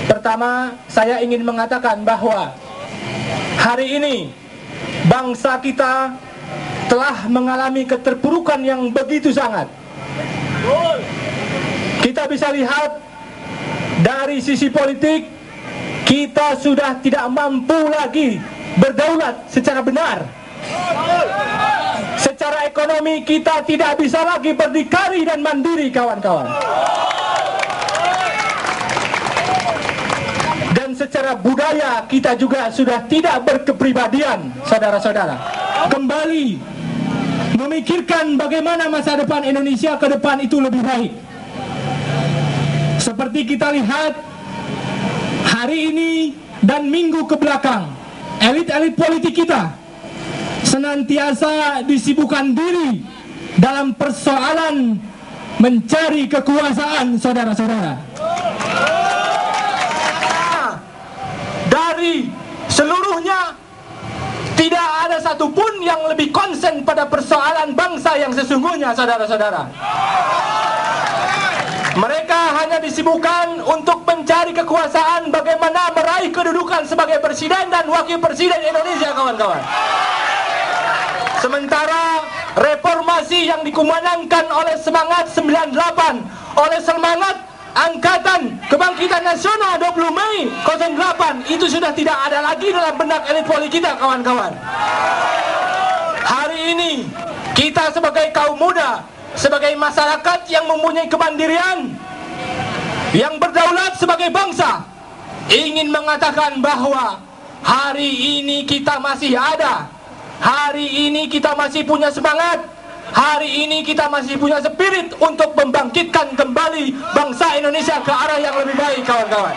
Pertama, saya ingin mengatakan bahwa hari ini bangsa kita telah mengalami keterpurukan yang begitu sangat. Kita bisa lihat dari sisi politik, kita sudah tidak mampu lagi berdaulat secara benar. Secara ekonomi kita tidak bisa lagi berdikari dan mandiri, kawan-kawan. Dan secara budaya kita juga sudah tidak berkepribadian, saudara-saudara. Kembali memikirkan bagaimana masa depan Indonesia ke depan itu lebih baik. Seperti kita lihat hari ini dan minggu ke belakang, elit-elit politik kita senantiasa disibukkan diri dalam persoalan mencari kekuasaan, saudara-saudara. Dari seluruhnya, tidak ada satupun yang lebih konsen pada persoalan bangsa yang sesungguhnya, saudara-saudara. Mereka hanya disibukkan untuk mencari kekuasaan, bagaimana meraih kedudukan sebagai presiden dan wakil presiden Indonesia, kawan-kawan. Sementara reformasi yang dikumandangkan oleh semangat 98, oleh semangat Angkatan Kebangkitan Nasional 20 Mei 08, itu sudah tidak ada lagi dalam benak elit politik kita, kawan-kawan. Hari ini kita sebagai kaum muda, sebagai masyarakat yang mempunyai kemandirian, yang berdaulat sebagai bangsa, ingin mengatakan bahwa hari ini kita masih ada, hari ini kita masih punya semangat, hari ini kita masih punya spirit untuk membangkitkan kembali bangsa Indonesia ke arah yang lebih baik, kawan-kawan.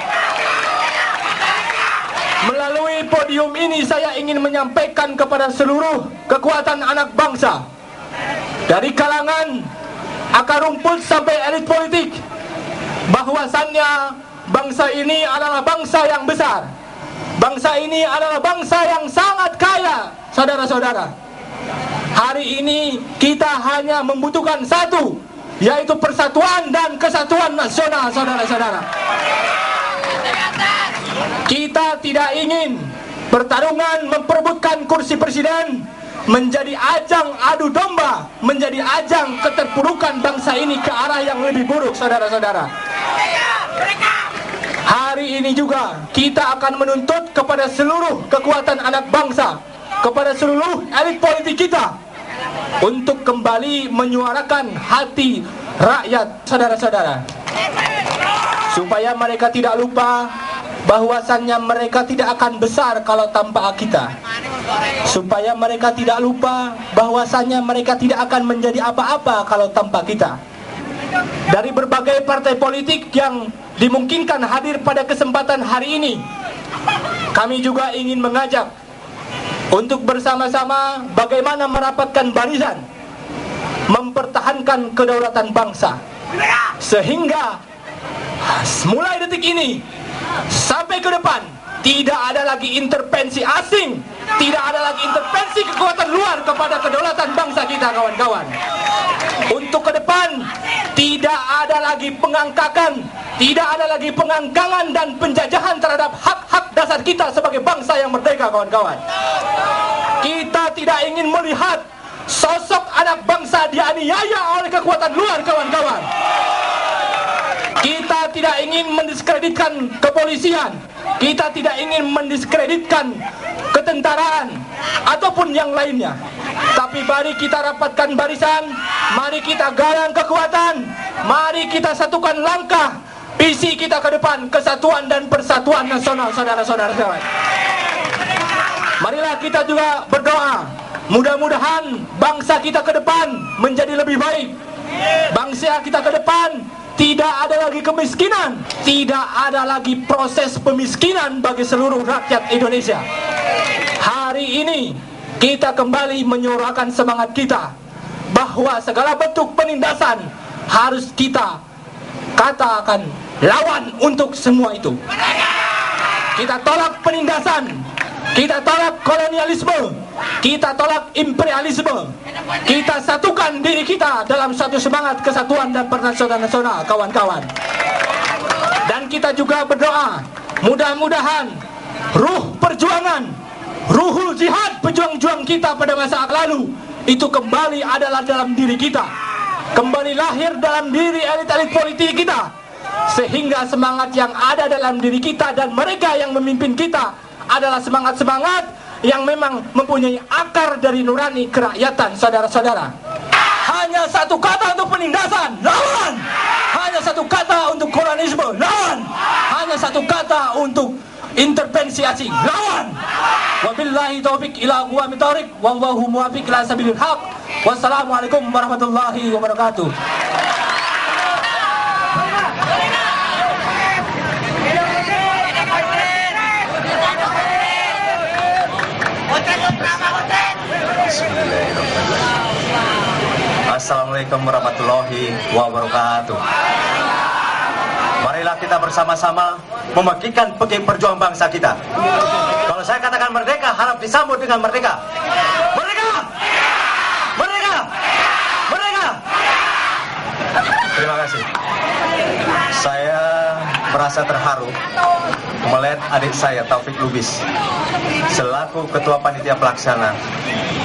Melalui podium ini saya ingin menyampaikan kepada seluruh kekuatan anak bangsa, dari kalangan akar rumput sampai elit politik, bahwasannya bangsa ini adalah bangsa yang besar. Bangsa ini adalah bangsa yang sangat kaya, saudara-saudara. Hari ini kita hanya membutuhkan satu, yaitu persatuan dan kesatuan nasional, saudara-saudara. Kita tidak ingin pertarungan memperebutkan kursi presiden menjadi ajang adu domba, menjadi ajang keterpurukan bangsa ini ke arah yang lebih buruk, saudara-saudara. Hari ini juga kita akan menuntut kepada seluruh kekuatan anak bangsa, kepada seluruh elit politik kita, untuk kembali menyuarakan hati rakyat, saudara-saudara, supaya mereka tidak lupa bahwasannya mereka tidak akan besar kalau tanpa kita, supaya mereka tidak lupa bahwasannya mereka tidak akan menjadi apa-apa kalau tanpa kita. Dari berbagai partai politik yang dimungkinkan hadir pada kesempatan hari ini, kami juga ingin mengajak untuk bersama-sama bagaimana merapatkan barisan, mempertahankan kedaulatan bangsa, sehingga mulai detik ini sampai ke depan tidak ada lagi intervensi asing, tidak ada lagi intervensi kekuatan luar kepada kedaulatan bangsa kita, kawan-kawan. Untuk ke depan tidak ada lagi pengangkakan, tidak ada lagi pengangkangan dan penjajahan terhadap hak-hak dasar kita sebagai bangsa yang merdeka, kawan-kawan. Kita tidak ingin melihat sosok anak bangsa dianiaya oleh kekuatan luar, kawan-kawan. Kita tidak ingin mendiskreditkan kepolisian, kita tidak ingin mendiskreditkan ketentaraan ataupun yang lainnya. Tapi mari kita rapatkan barisan, mari kita galang kekuatan, mari kita satukan langkah visi kita ke depan, kesatuan dan persatuan nasional, saudara-saudara. Marilah kita juga berdoa, mudah-mudahan bangsa kita ke depan menjadi lebih baik. Bangsa kita ke depan tidak ada lagi kemiskinan, tidak ada lagi proses pemiskinan bagi seluruh rakyat Indonesia. Hari ini kita kembali menyuarakan semangat kita bahwa segala bentuk penindasan harus kita katakan lawan untuk semua itu. Kita tolak penindasan, Kita tolak kolonialisme, kita tolak imperialisme. Kita satukan diri kita dalam satu semangat kesatuan dan persatuan nasional, kawan-kawan. Dan kita juga berdoa, mudah-mudahan ruh perjuangan, ruhul jihad pejuang-juang kita pada masa lalu itu kembali adalah dalam diri kita, kembali lahir dalam diri elit-elit politik kita, sehingga semangat yang ada dalam diri kita dan mereka yang memimpin kita adalah semangat-semangat yang memang mempunyai akar dari nurani kerakyatan, saudara-saudara. Hanya satu kata untuk penindasan, lawan. Hanya satu kata untuk kolonialisme, lawan. Hanya satu kata untuk intervensi asing, lawan. Wabillahi taufik ila aqwamit thoriq, wallahu muwaffiq ila sabilil haq. Wassalamualaikum warahmatullahi wabarakatuh. Assalamualaikum warahmatullahi wabarakatuh. Marilah kita bersama-sama memegihkan pekik perjuangan bangsa kita. Kalau saya katakan merdeka, harap disambut dengan merdeka. Merdeka! Merdeka! Merdeka! Terima kasih. Saya merasa terharu melihat adik saya Taufik Lubis selaku Ketua Panitia Pelaksana.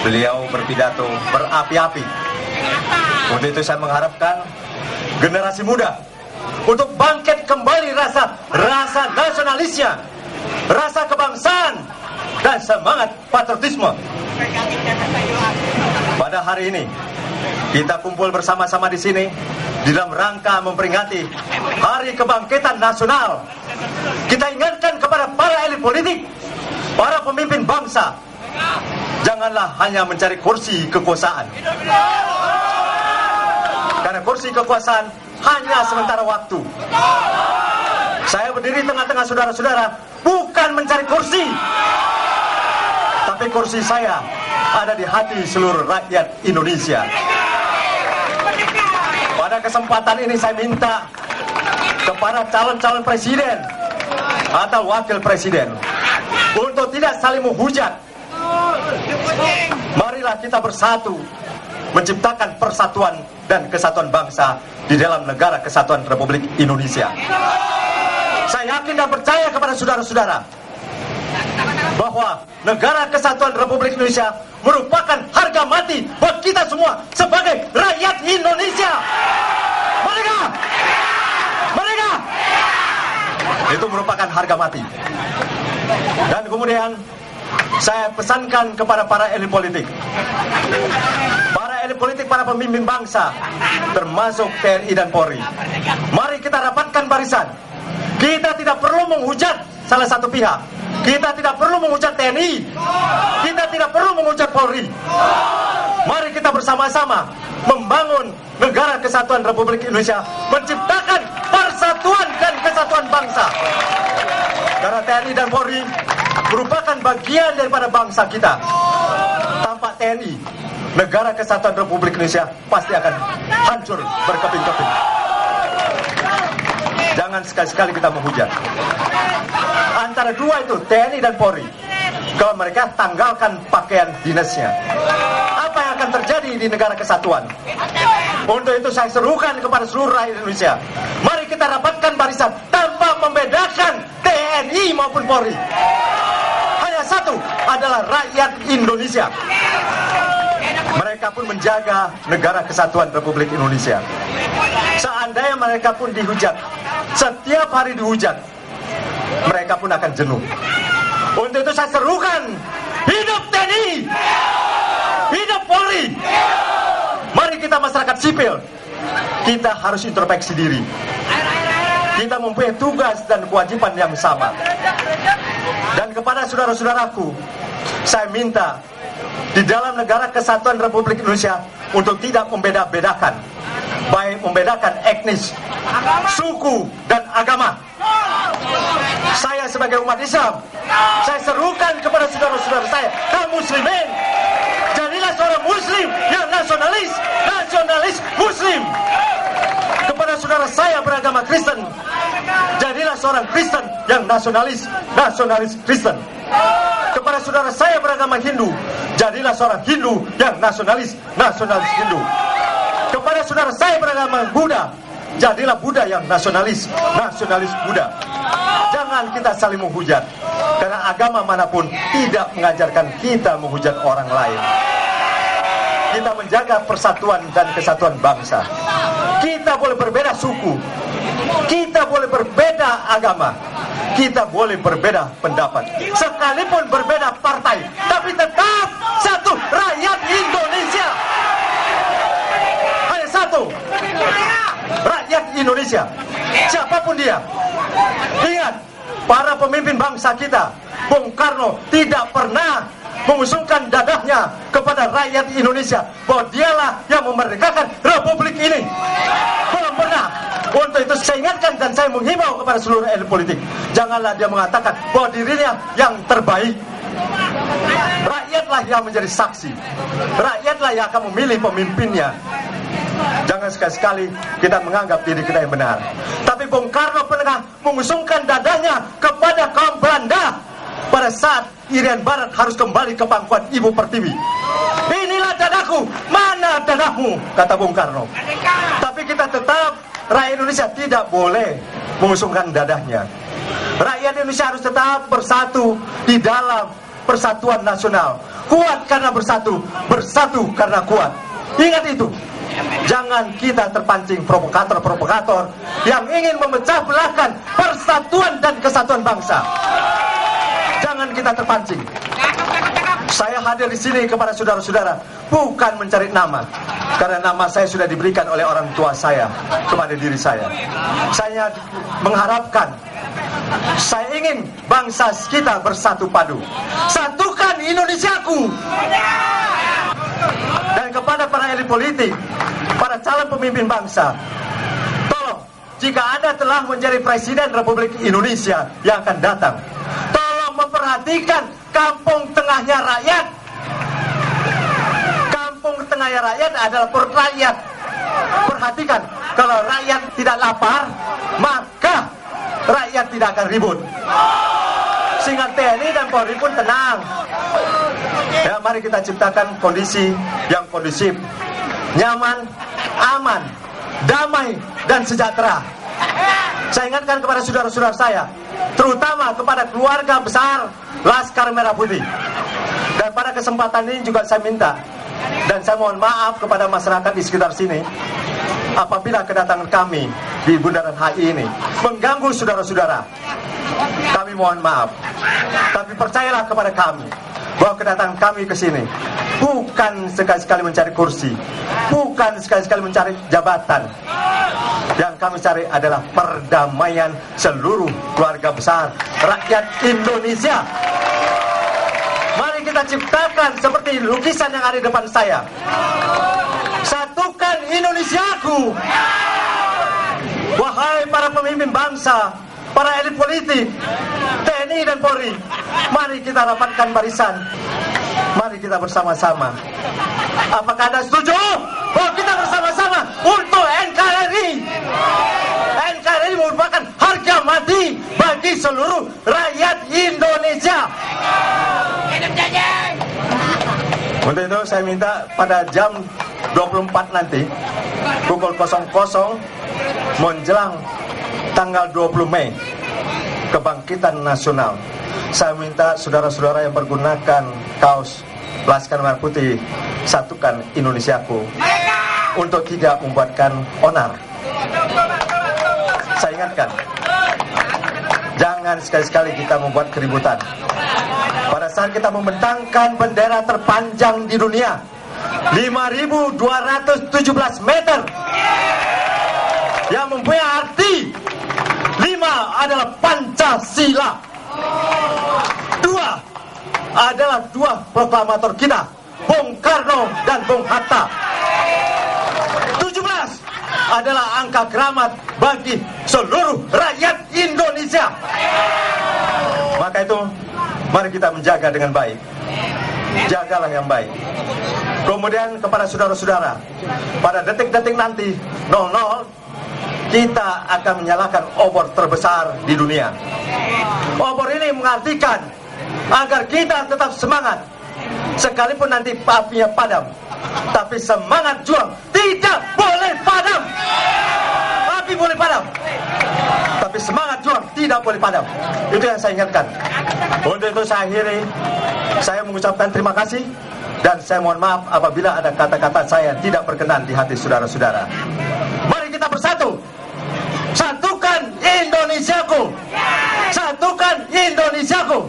Beliau berpidato berapi-api. Untuk itu saya mengharapkan generasi muda untuk bangkit kembali rasa nasionalisnya, rasa kebangsaan, dan semangat patriotisme. Pada hari ini kita kumpul bersama-sama di sini di dalam rangka memperingati Hari Kebangkitan Nasional. Kita ingatkan kepada para elit politik, para pemimpin bangsa, janganlah hanya mencari kursi kekuasaan. Karena kursi kekuasaan hanya sementara waktu. Saya berdiri tengah-tengah saudara-saudara bukan mencari kursi, tapi kursi saya ada di hati seluruh rakyat Indonesia. Pada kesempatan ini saya minta kepada calon-calon presiden atau wakil presiden untuk tidak saling menghujat. Marilah kita bersatu menciptakan persatuan dan kesatuan bangsa di dalam negara kesatuan Republik Indonesia. Saya yakin dan percaya kepada saudara-saudara bahwa negara kesatuan Republik Indonesia merupakan harga mati buat kita semua sebagai rakyat Indonesia. Merdeka! Merdeka! Itu merupakan harga mati. Dan kemudian saya pesankan kepada para elit politik, para pemimpin bangsa, termasuk TNI dan Polri. Mari kita rapatkan barisan. Kita tidak perlu menghujat salah satu pihak. Kita tidak perlu menghujat TNI. Kita tidak perlu menghujat Polri. Mari kita bersama-sama membangun negara kesatuan Republik Indonesia, menciptakan persatuan dan kesatuan bangsa. Karena TNI dan Polri merupakan bagian daripada bangsa kita. Tanpa TNI, negara kesatuan Republik Indonesia pasti akan hancur berkeping-keping. Jangan sekali-sekali kita menghujat. Antara dua itu, TNI dan Polri, kalau mereka tanggalkan pakaian dinasnya, apa yang akan terjadi di negara kesatuan? Untuk itu saya serukan kepada seluruh rakyat Indonesia, mari kita rapatkan barisan tanpa membedakan TNI maupun Polri. Hanya satu, adalah rakyat Indonesia. Mereka pun menjaga negara kesatuan Republik Indonesia. Seandainya mereka pun dihujat, setiap hari dihujat, mereka pun akan jenuh. Untuk itu saya serukan, hidup TNI, hidup Polri. Mari kita masyarakat sipil, kita harus introspeksi diri. Kita mempunyai tugas dan kewajiban yang sama. Dan kepada saudara-saudaraku, saya minta di dalam negara kesatuan Republik Indonesia untuk tidak membeda-bedakan, baik membedakan etnis, suku, dan agama. Saya sebagai umat Islam, saya serukan kepada saudara-saudara saya, kaum muslimin, jadilah seorang muslim yang nasionalis muslim. Kepada saudara saya beragama Kristen, jadilah seorang Kristen yang nasionalis Kristen. Kepada saudara saya beragama Hindu, jadilah seorang Hindu yang nasionalis Hindu. Kepada saudara saya beragama Buddha, jadilah Buddha yang nasionalis Buddha. Jangan kita saling menghujat, karena agama manapun tidak mengajarkan kita menghujat orang lain. Kita menjaga persatuan dan kesatuan bangsa. Kita boleh berbeda suku, kita boleh berbeda agama, kita boleh berbeda pendapat, sekalipun berbeda partai, tapi tetap satu rakyat Indonesia. Hanya satu rakyat Indonesia, siapapun dia. Ingat, para pemimpin bangsa kita, Bung Karno tidak pernah mengusungkan dadahnya kepada rakyat Indonesia bahwa dialah yang memerdekakan republik ini. Belum pernah. Untuk itu saya ingatkan dan saya menghimbau kepada seluruh elit politik, janganlah dia mengatakan bahwa dirinya yang terbaik. Rakyatlah yang menjadi saksi, rakyatlah yang akan memilih pemimpinnya. Jangan sekali-sekali kita menganggap diri kita yang benar. Tapi Bung Karno pernah mengusungkan dadahnya kepada kaum Belanda pada saat Irian Barat harus kembali ke pangkuan Ibu Pertiwi. Inilah dadaku, mana dadahmu, kata Bung Karno. Tapi kita tetap, rakyat Indonesia tidak boleh mengusungkan dadahnya. Rakyat Indonesia harus tetap bersatu di dalam persatuan nasional. Kuat karena bersatu, bersatu karena kuat. Ingat itu. Jangan kita terpancing provokator-provokator yang ingin memecah belahkan persatuan dan kesatuan bangsa. Jangan kita terpancing. Saya hadir di sini kepada saudara-saudara bukan mencari nama, karena nama saya sudah diberikan oleh orang tua saya kepada diri saya. Saya mengharapkan, saya ingin bangsa kita bersatu padu. Satukan Indonesiaku. Dan kepada para elit politik, para calon pemimpin bangsa, tolong, jika Anda telah menjadi Presiden Republik Indonesia yang akan datang, tolong memperhatikan kampung tengahnya rakyat. Kampung tengahnya rakyat adalah perut rakyat. Perhatikan, kalau rakyat tidak lapar, maka rakyat tidak akan ribut. Sehingga TNI dan Polri pun tenang. Ya, mari kita ciptakan kondisi yang kondusif, nyaman, aman, damai, dan sejahtera. Saya ingatkan kepada saudara-saudara saya, terutama kepada keluarga besar Laskar Merah Putih. Dan pada kesempatan ini juga saya minta, dan saya mohon maaf kepada masyarakat di sekitar sini, apabila kedatangan kami di Bundaran HI ini mengganggu saudara-saudara. Kami mohon maaf. Tapi percayalah kepada kami bahwa kedatangan kami ke sini bukan sekali-sekali mencari kursi, bukan sekali-sekali mencari jabatan. Yang kami cari adalah perdamaian seluruh keluarga besar rakyat Indonesia. Mari kita ciptakan seperti lukisan yang ada di depan saya. Satukan Indonesiaku. Wahai para pemimpin bangsa, para elit politik, TNI dan Polri, mari kita rapatkan barisan. Mari kita bersama-sama. Apakah Anda setuju bahwa kita bersama-sama untuk NKRI? NKRI merupakan harga mati bagi seluruh rakyat Indonesia. Untuk itu saya minta pada jam 24 nanti, pukul 00 menjelang tanggal 20 Mei, Kebangkitan Nasional, saya minta saudara-saudara yang menggunakan kaos Laskar Merah Putih Satukan Indonesiaku untuk tidak membuatkan onar. Saya ingatkan, jangan sekali-sekali kita membuat keributan. Pada saat kita membentangkan bendera terpanjang di dunia, 5.217 meter, yang mempunyai arti 5 adalah Pancasila, 2 adalah 2 proklamator kita, Bung Karno dan Bung Hatta, 17 adalah angka keramat bagi seluruh rakyat Indonesia. Maka itu mari kita menjaga dengan baik. Jagalah yang baik. Kemudian kepada saudara-saudara, pada detik-detik nanti 00 kita akan menyalakan obor terbesar di dunia. Obor ini mengartikan agar kita tetap semangat. Sekalipun nanti apinya padam, tapi semangat juang tidak boleh padam. Api boleh padam, tapi semangat juang tidak boleh padam. Itu yang saya ingatkan. Untuk itu saya akhiri, saya mengucapkan terima kasih, dan saya mohon maaf apabila ada kata-kata saya tidak berkenan di hati saudara-saudara. Mari kita bersatu. Satukan Indonesiaku. Satukan Indonesiaku.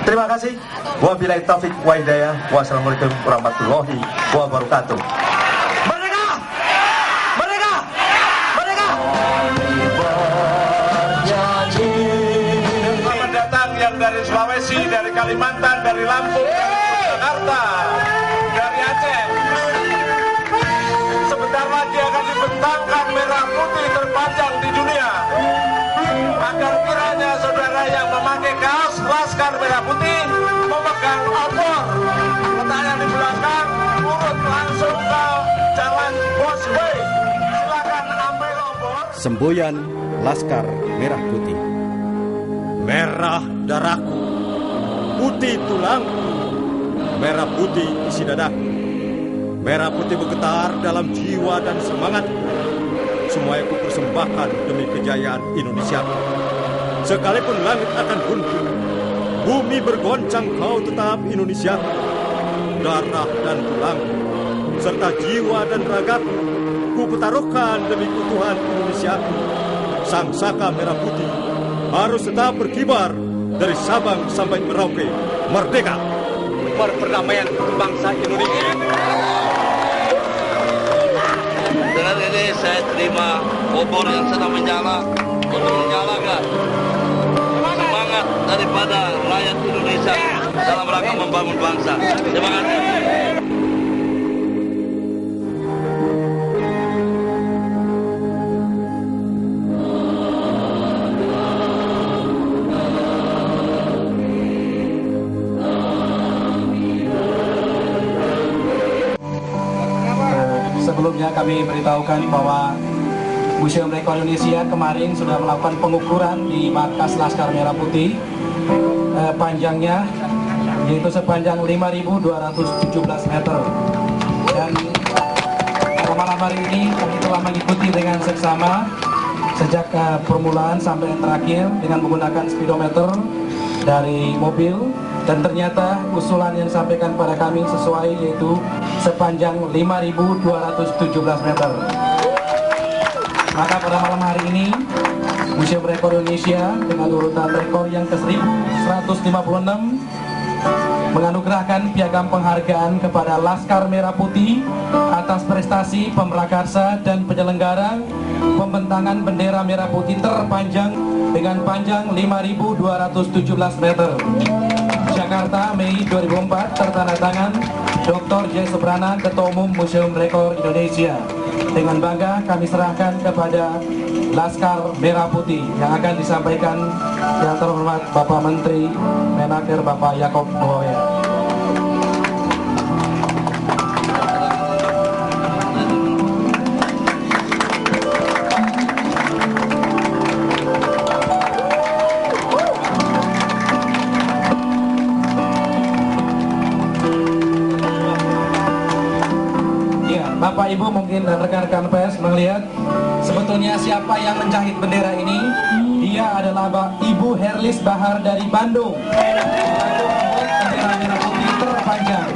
Terima kasih. Wabillahi taufik wa hidayah. Wassalamualaikum warahmatullahi wabarakatuh. Merdeka! Merdeka! Merdeka! Selamat datang yang dari Sulawesi, dari Kalimantan, dari Lampung, dari Jakarta, dari Aceh. Sebentar lagi akan dibentangkan merah putih terpanjang di dunia. Agar kiranya saudara yang memakai kaos Laskar Merah Putih memegang obor. Letaknya di belakang, urut langsung ke Jalan Busway. Silakan ambil obor. Semboyan Laskar Merah Putih. Merah darahku, putih tulangku, merah putih isi dadaku. Merah putih bergetar dalam jiwa dan semangatku. Semuanya ku persembahkan demi kejayaan Indonesia. Sekalipun langit akan runtuh, bumi bergoncang, kau tetap Indonesia. Darah dan tulangku, serta jiwa dan ragaku, ku pertaruhkan demi keutuhan Indonesia. Sang saka merah putih harus tetap berkibar dari Sabang sampai Merauke. Merdeka! Perdamaian bangsa Indonesia. Dengan ini saya terima obor yang sedang menyala untuk menyalakan semangat daripada rakyat Indonesia dalam rangka membangun bangsa. Terima kasih. Sebelumnya kami beritahukan bahwa Museum Rekor Indonesia kemarin sudah melakukan pengukuran di markas Laskar Merah Putih. Panjangnya yaitu sepanjang 5.217 meter. Dan pada malam hari ini kami telah mengikuti dengan seksama sejak permulaan sampai yang terakhir dengan menggunakan speedometer dari mobil. Dan ternyata usulan yang disampaikan pada kami sesuai, yaitu sepanjang 5.217 meter. Maka pada malam hari ini Museum Rekor Indonesia dengan urutan rekor yang ke-1156 menganugerahkan piagam penghargaan kepada Laskar Merah Putih atas prestasi pemrakarsa dan penyelenggara pembentangan bendera merah putih terpanjang dengan panjang 5.217 meter. Jakarta, Mei 2004, tertanda tangan Dr. J. Suprana, Ketua Umum Museum Rekor Indonesia. Dengan bangga kami serahkan kepada Laskar Merah Putih yang akan disampaikan yang terhormat Bapak Menteri Menaker Bapak Yaakob Boya. Bapak Ibu mungkin dan rekan-rekan pers melihat sebetulnya siapa yang menjahit bendera ini. Dia adalah Ibu Herlis Bahar dari Bandung. Bendera merah putih terpanjang.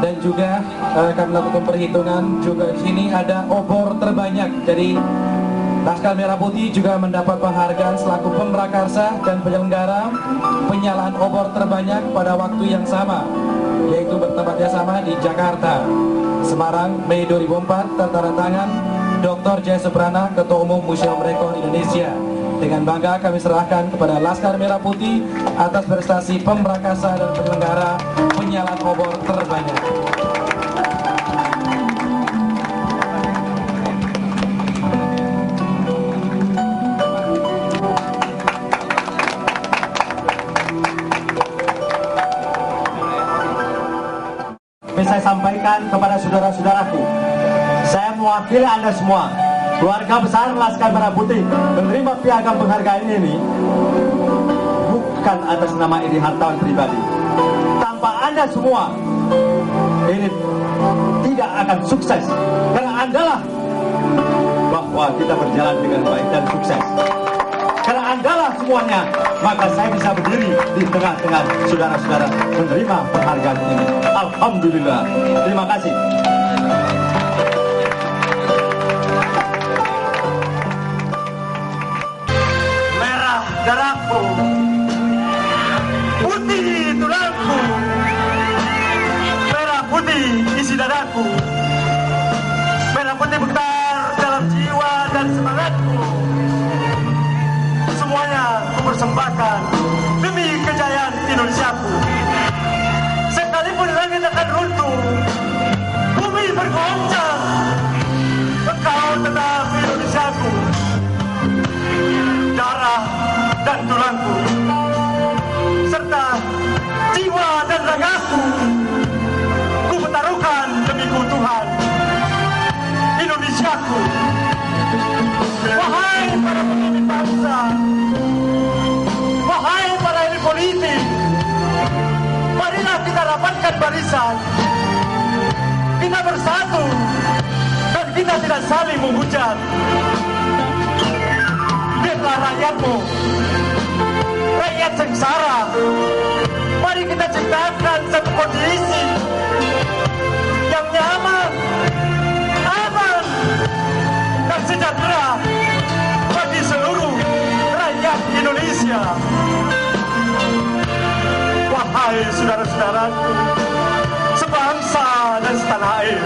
Dan juga kami lakukan perhitungan juga di sini ada obor terbanyak dari Laskar Merah Putih juga mendapat penghargaan selaku pemrakarsa dan penyelenggara penyalaan obor terbanyak pada waktu yang sama, yaitu bertempatnya sama di Jakarta. Semarang, Mei 2004, tertanda tangan Dr. J. Suprana, Ketua Umum Museum Rekor Indonesia. Dengan bangga kami serahkan kepada Laskar Merah Putih atas prestasi pemrakarsa dan penyelenggara penyalaan obor terbanyak. sampaikan kepada saudara-saudaraku. Saya mewakili Anda semua, keluarga besar Laskar Merah Putih, menerima piagam penghargaan ini bukan atas nama Edi Hartawan pribadi. Tanpa Anda semua, ini tidak akan sukses. Karena Andalah bahwa kita berjalan dengan baik dan sukses. Karena Andalah semuanya, maka saya bisa berdiri di tengah-tengah saudara-saudara menerima penghargaan ini. Alhamdulillah. Terima kasih. Merah darahku, putih tulangku, merah putih isi dadaku, merah putih bergetar dalam jiwa dan semangatku. Semuanya kupersembahkan demi kejayaan Indonesiaku. Sekalipun langit akan runtuh, bumi bergoncang, engkau tetap Indonesiaku. Darah dan tulangku, serta jiwa dan ragaku, ku pertaruhkan demi keutuhan Indonesiaku. Wahai para pemimpin bangsa, wahai para elit politik, marilah kita rapatkan barisan, kita bersatu, dan kita tidak saling menghujat. Biarlah rakyatmu, rakyat sengsara. Mari kita ciptakan satu kondisi yang nyaman, aman, dan sejahtera bagi seluruh rakyat Indonesia. Wahai saudara-saudaraku, sebangsa dan setanah air,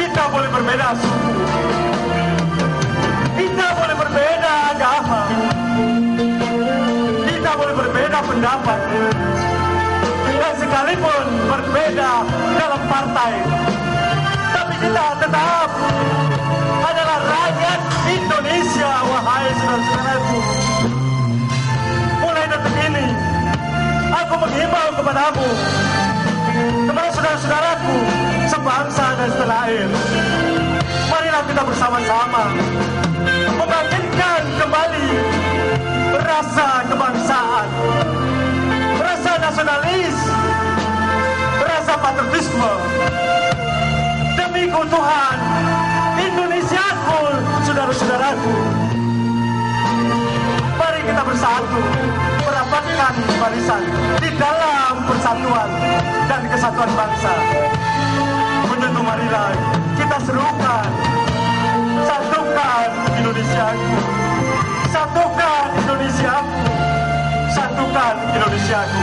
kita boleh berbeda suku, kita boleh berbeda agama, kita boleh berbeda pendapat, dan sekalipun berbeda dalam partai, tapi kita tetap adalah rakyat Indonesia. Wahai saudara-saudaraku, mulai detik ini aku menghimbau kepadamu, kepada saudara-saudaraku sebangsa dan setanah air, marilah kita bersama-sama membangkitkan kembali rasa kebangsaan, rasa nasionalis, rasa patriotisme demi keutuhan Indonesiaku. Saudara-saudaraku, mari kita bersatu merapatkan barisan di dalam persatuan dan kesatuan bangsa. Menuju marilah kita serukan, satukan Indonesiaku, satukan Indonesiaku, satukan Indonesiaku.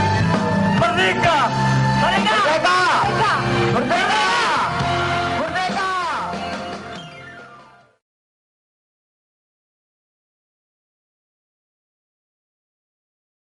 Merdeka! Merdeka! Merdeka! Merdeka!